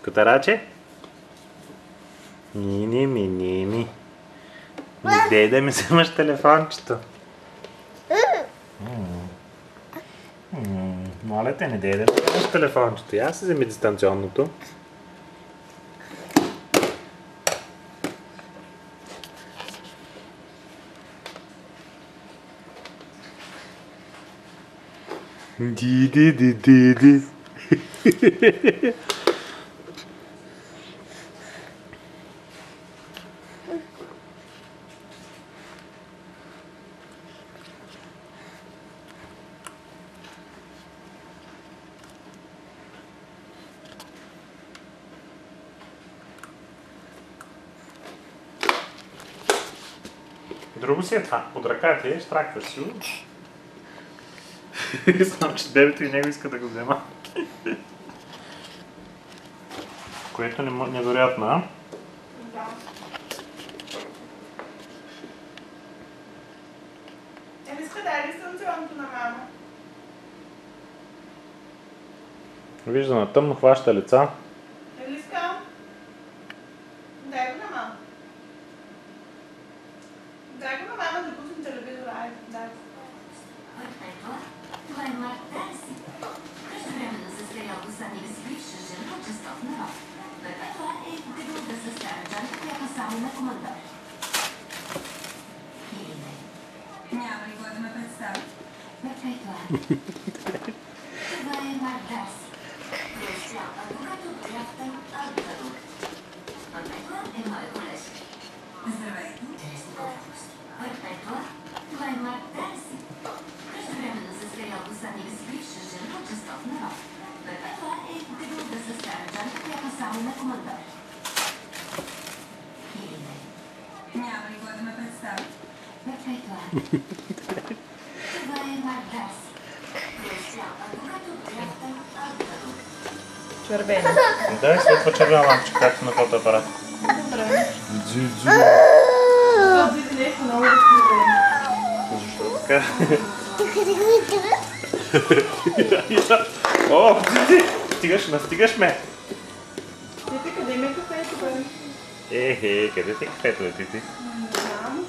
Котараче? Нини. Иде да ми вземаш телефончето. Моля те, не дей да ми вземаш телефончето. Я си вземи дистанционното. Ди. Друго си е това. Под ръка ти е, штракваш си. Знам, че бебето и него иска да го взема. Което невероятно, а? Да. Не иска да е дистанционното на мама. Вижда, на тъмно хваща лица. Не иска? Дай го на мама. Дай го на мама да пуснем телевизора. Ай, дай. Това е Марк Дарси. Преждевременно се стрял до Сани с бивша жена Честов народ. Това е дебилка с стара джанка, която само на командор. Или не? Няма ли кой да ме представи? Това е Марк Дарси. Преуспял адвокат от Рафтън Албър. Това е моя колежка. Здравейте. Интересни подробности. Това е Марк Дарси. Преждевременно се стрял до Сани с бивша жена Честов народ. Това е дебилка с стара джанка, която само на командор. Или не? Няма ли кой да ме представи? Това е Марк Дарси. Преуспял адвокат от Рафтън Албър. Червена. Дай светва червена лампичка, както на фотоапарат. Добре. Дзю. Това е нещо много разпределено. Защо така? О, стигаш ме! Тити, къде ми е кафето, бе? Къде ти кафето, бе, Тити? Не знам.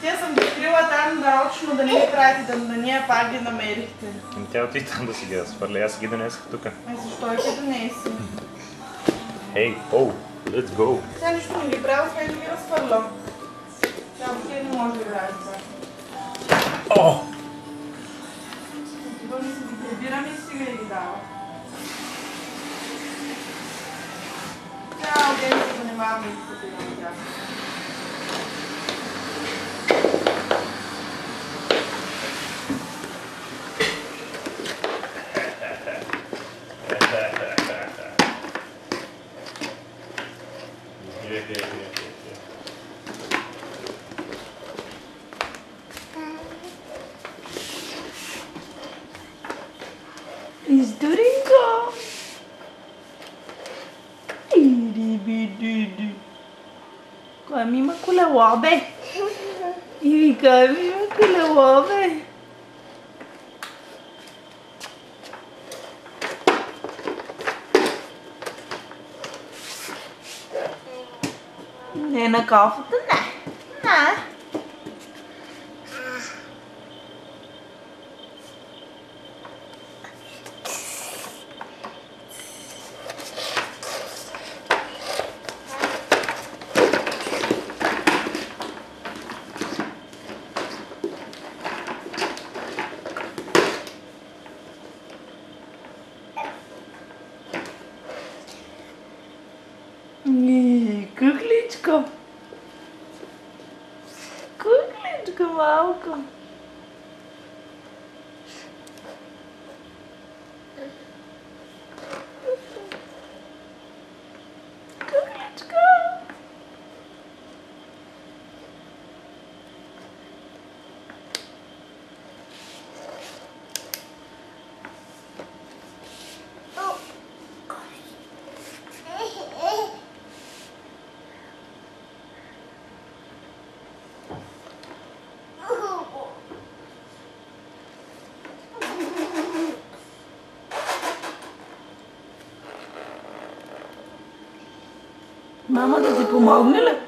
Тя съм ги скрила там нарочно да не ми правите, да ние пак ги намерихте. Тя отиде там да си ги разхвърля, аз си ги донесах тук. Защо и ги донеси? Let's go! Тя нищо не ги правя, освен да ги разхвърля. Тя въобще не може да прави това. Това не си ги прибирам и сега ги дава. Цял ден се занимаваме и се прибирам тях. Издуринко! Иди. Кой ми има колело, бе? И кой ми има колело, бе? Не на кофата, не. Кукличко. Мама да ти помогне ли?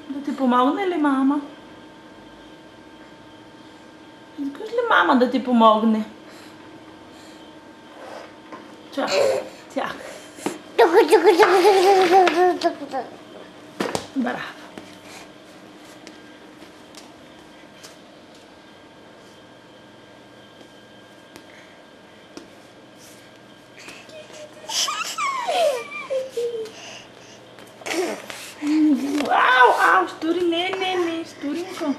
Да ти помогне ли, мама? Искаш ли мама да ти помогне? Чак, чак. Браво. Ау, штури, не, штуринко.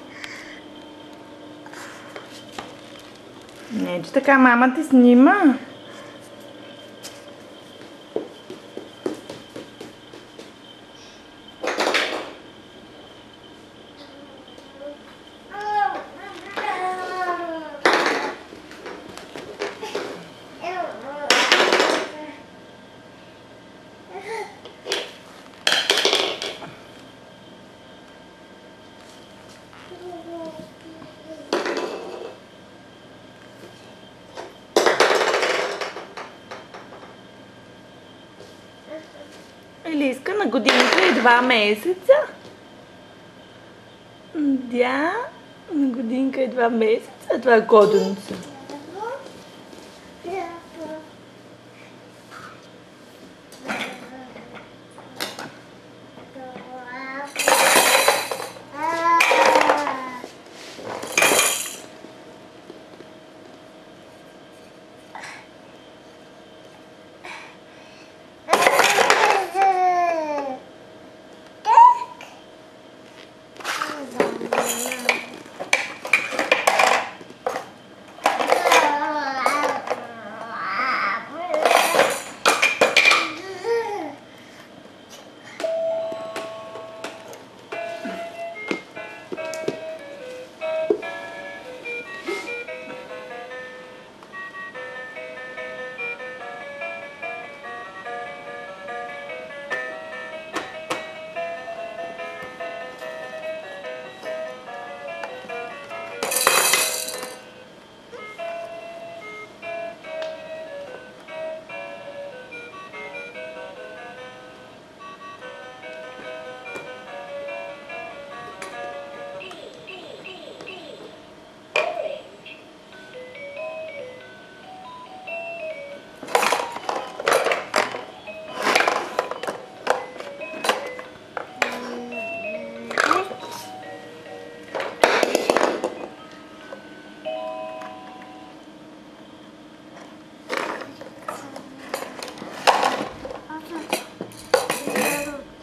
Не, че така мама ти снима. Елиска на годинка и 2 месеца. Да, на годинка и 2 месеца. Това е коденце.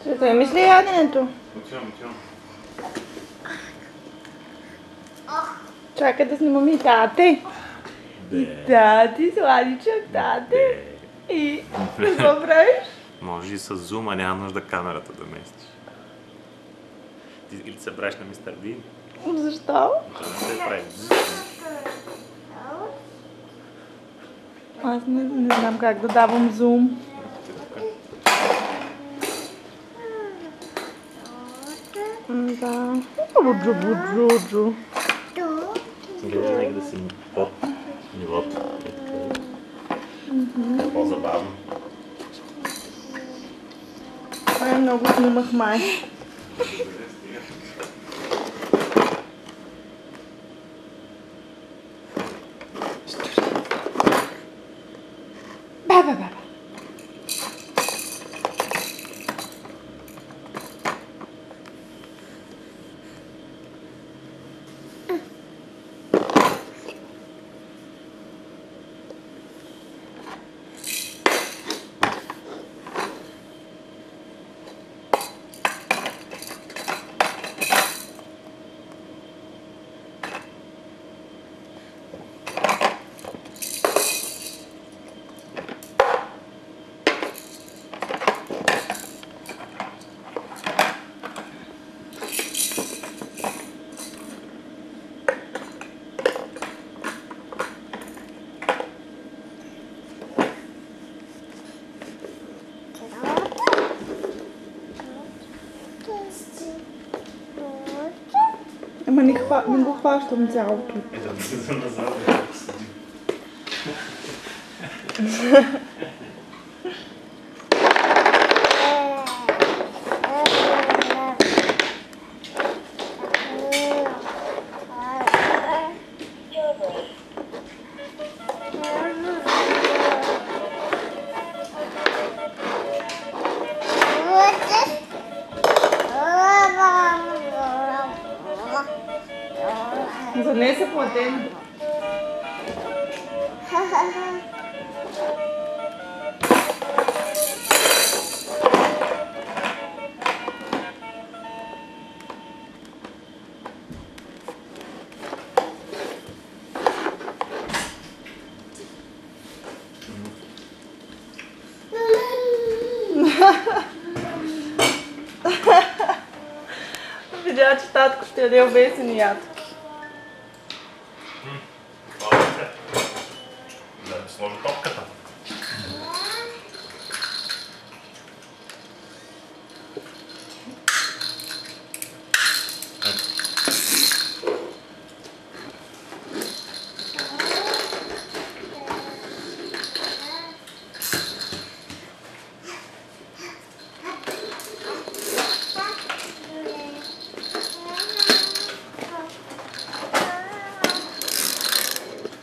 Ще вземеш ли яденето? Отивам. Чакай да снимам и тате. И тати, сладичък, тате. И какво правиш? Може и с зума, няма нужда камерата да местиш. Ти или се правиш на мистер Бин? Защо? Това не се прави. Аз не знам как да давам зум. Да. Буджу. Винаги да си под нивото. По-забавно. Много снимах май. Баба. Ама не го хващам цялото. Да влизам назад, да седим. Донесе платено. Видя, че татко ще яде обесени ядки. Да ми сложи топката.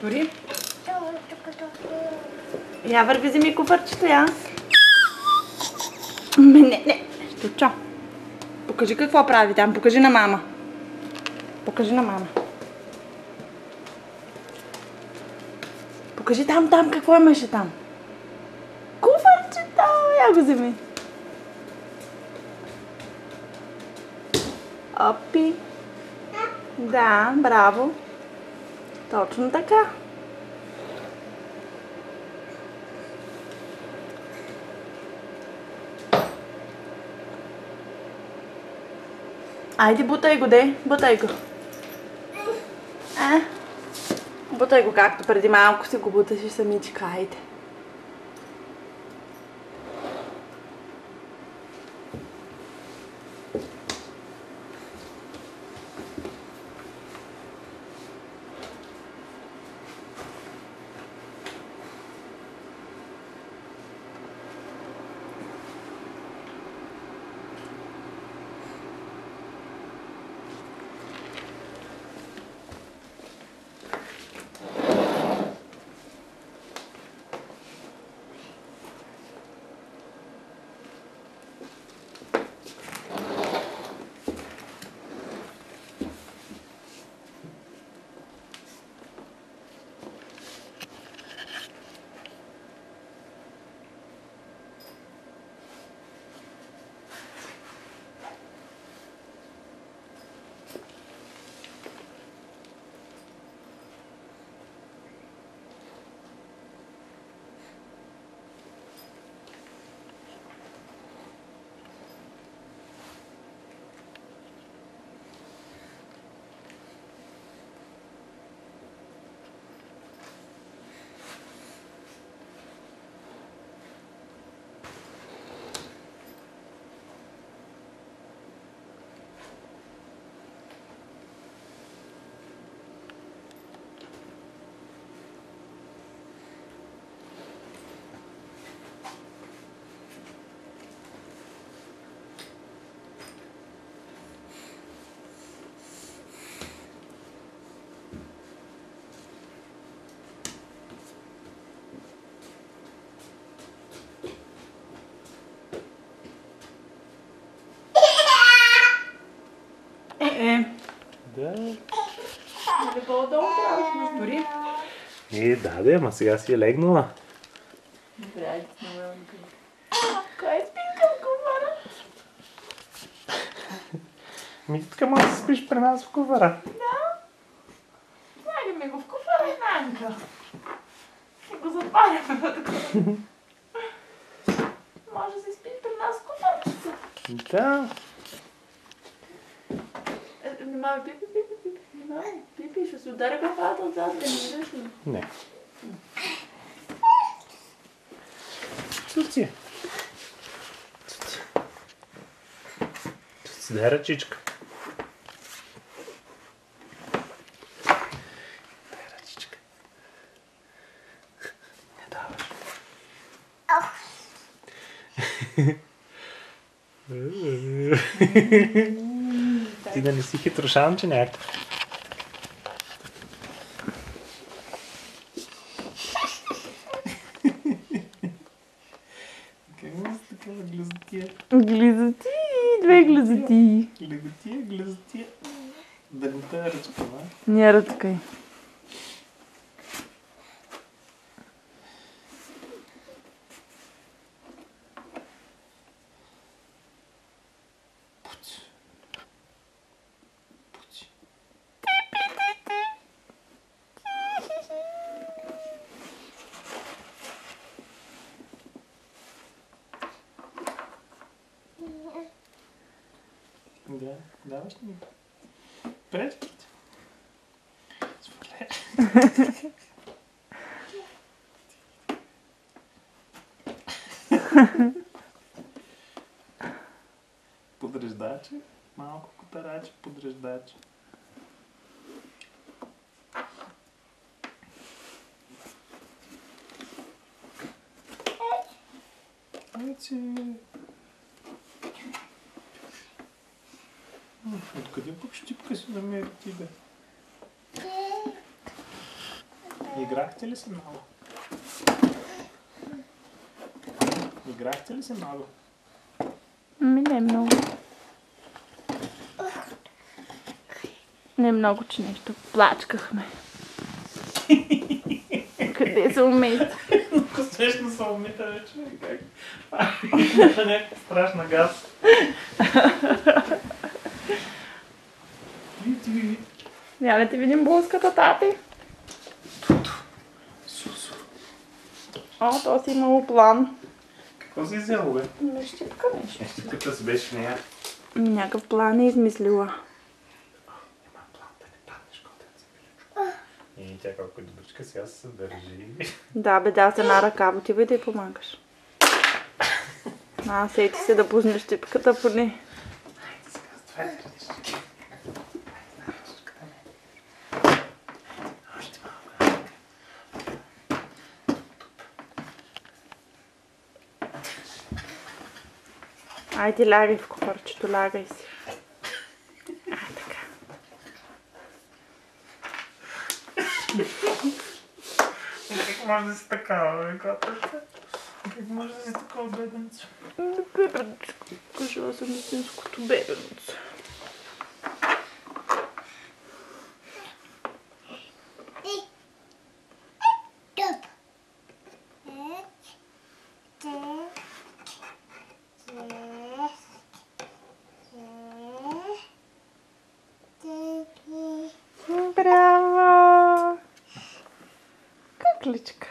Дори? Я върви, вземи куфарчето, я. Не. Штучо. Покажи какво прави там. Покажи на мама. Покажи на мама. Покажи там какво имаше там. Куфарчето! Я го вземи. Опи. Да, браво. Точно така. Айде, бутай го, де. Бутай го. Бутай го, както преди малко си го буташ самичка. Айде. Да. Нали по-долу трябваше да стори? Да, ама сега си е легнала. Добре, айде с много кой е спинкал кувара? Така може да спиш при нас в кувара. Да. Слагаме го в куфара и Нанка. И го затваряме вътре. Може да се спи при нас в куфарчето. Да. Внимавай, пипи. Внимавай, пипи, ще се ударя главата отзад, да не видиш ли? Не. Цуци. Дай ръчичка. Дай ръчичка. Не даваш. Ти да не си хитрошанче някакъв. Какво са такава глезотия? Глезоти, две глезоти. Глезотия. Да не те ръчка, Не ръчкай. Да, даваш ми. Пречките. Подреждаче, малко котараче, подреждаче. Откъде пък щипка си намери ти, бе? Играхте ли се много? Играхте ли се много? Не много. Не много, че нещо плачкахме. Къде са умейте? Много смешно са умита вече. Как? Някаква страшна газ. Я да ти видим блузката, тати. О, то си имало план. Какво си взел, бе? Не щипка нещо. Щипката си беше в нея. Някакъв план е измислила. Има план да не паднеш, котенце. И тя колко е добричка, сега се държи. Да, бе, да, с една ръка, отивай да й помагаш. Сети се да пуснеш щипката поне. Айде сега, с това е къдеш. Още малко. Айде, лягай в кухарчето, лягай си. Така. Как може да си такава, бе, котенце? Как може да си такова беденце? Бебенцко. Кажала съм истинското бебенце. Браво! Кукличка.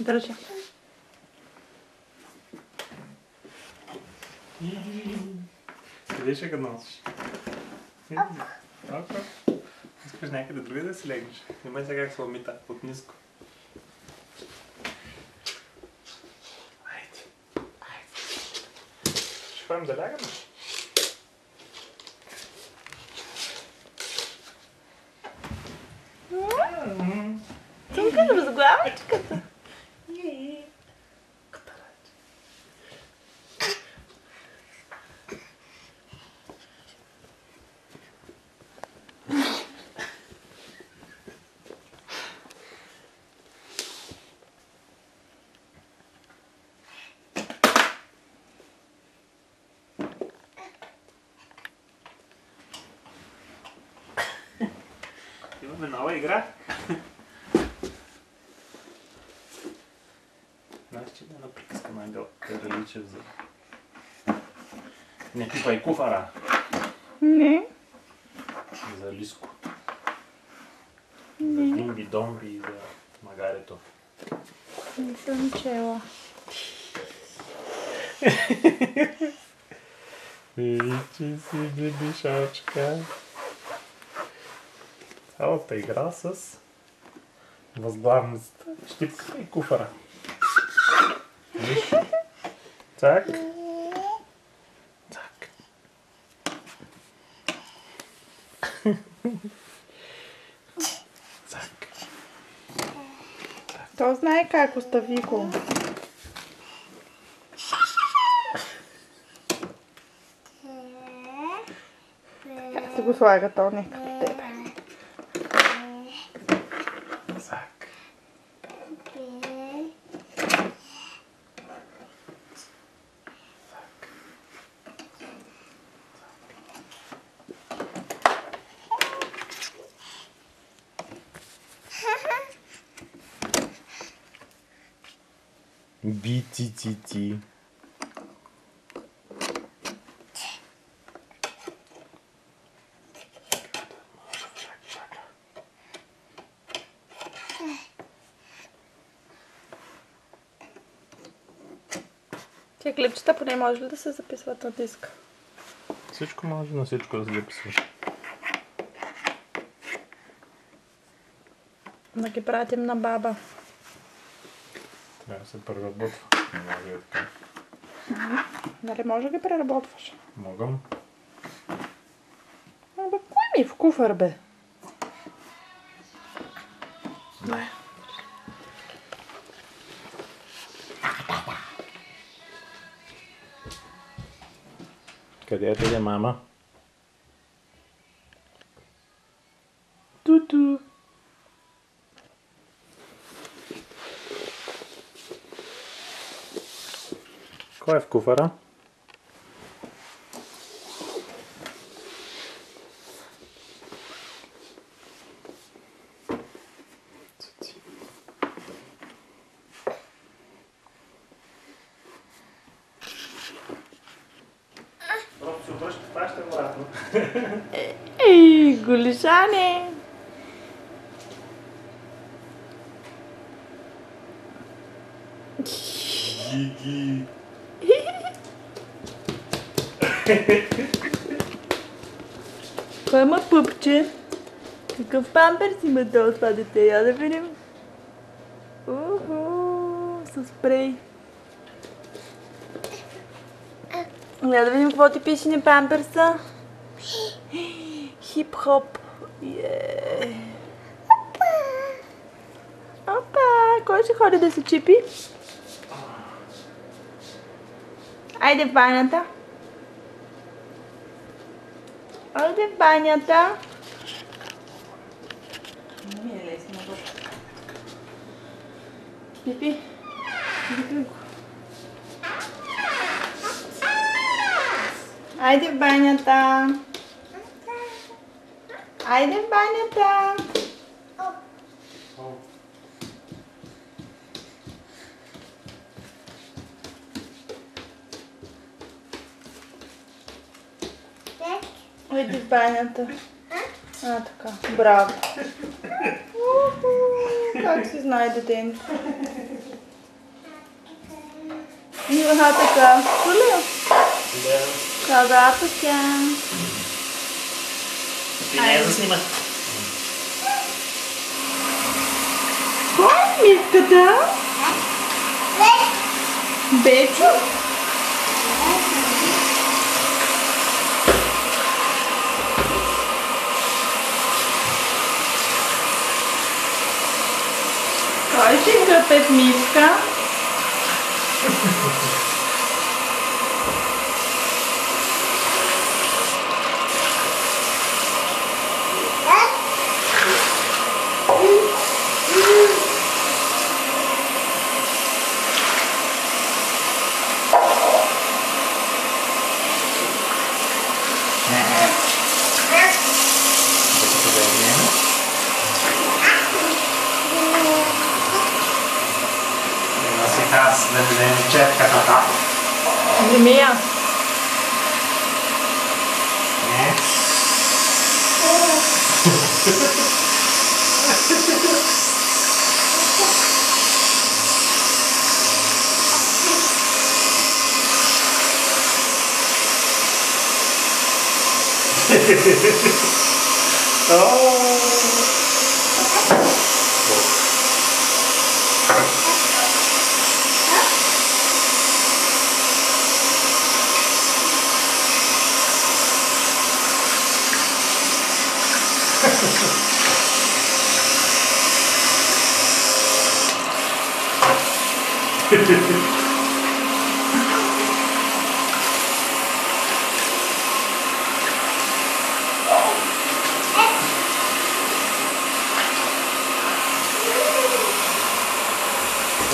Държа. Къде ще го носиш? Око. Искаш някъде други да си легнеш? Внимай сега как се умита от ниско. Айде. Ще ходим да лягаме? Цънка с главичката. Имаме нова игра. Знаеш, че една приказка на Ангел Кадраличев за... Не пипай куфара. Не. За Лиско. За Димби, Домби и за Магарето. Не съм чела. Вичи си, бебишачка. Цялата игра с възглавницата, щипката и куфара. Виж. Цак. Цак. Цак. То знае как, остави го. го слага Тони като тебе. Зак. Би-ти-ти-ти. Тия клипчета поне може ли да се записват на диск? Всичко може на всичко да се записва. Да ги пратим на баба. Трябва да се преработва. Не може да така. Нали може да ги преработваш? Могам. Абе, кой ми е в куфър, бе? Не. Къде отиде мама? Ту-ту. Кой е в куфара? Просто се обръща, фаща обратно. Ей, голишане! Гиги. Кой има пъпче? Какъв памперс има това дете? Я да видим. Уху, с спрей. Я да видим какво ти пише на памперса. Хип-хоп. Опа! Кой ще ходи да се чипи? Айде в банята. Айде в банята. Не ми е лесно. Пипи. Пипи го. Айде в банята. Айде в банята. Айде в банята. Така. Браво. Как си знае детенко? Така. Чули? Когато тя. Ти не я заснимаш. Кой е миската? Бечо? Кой ще гъпе в миска? Аз да видим четката. Земя. Не.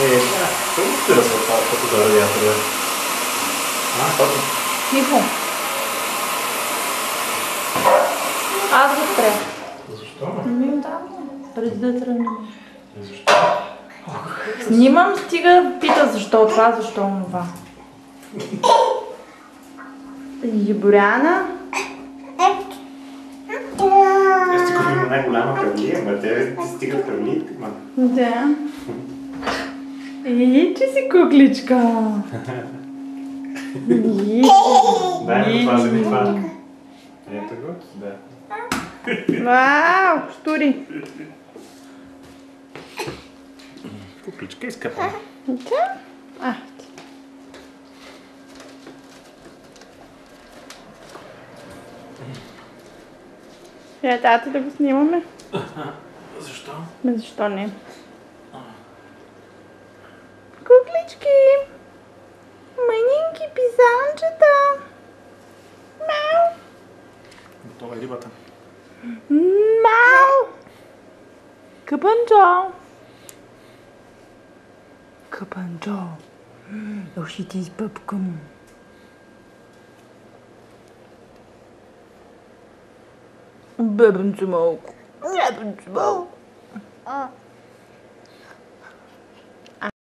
Какво ще да се отпада като за радиатора? Точно. Тихо. Аз го спря. Защо? Да, преди да тръгнем. Защо? Снимам, стига, пита защо това, защо това. И Боряна. Аз ти купим най-голяма кавлия, ма те ти стигат кавлиите, ма. Да. И че си кукличка. Дай ми това, вземи това. Ето го? Да. Вау, штури. Кукличка изкъпана. Да. Тати да го снимаме. Защо? Защо не? Куклички! Манинки пизанчета! Мяу! Готова е рибата. Мяу! Къпанчо! Къпанчо! Уши ти изпъпкам. Бебенце малко. Бебенце малко.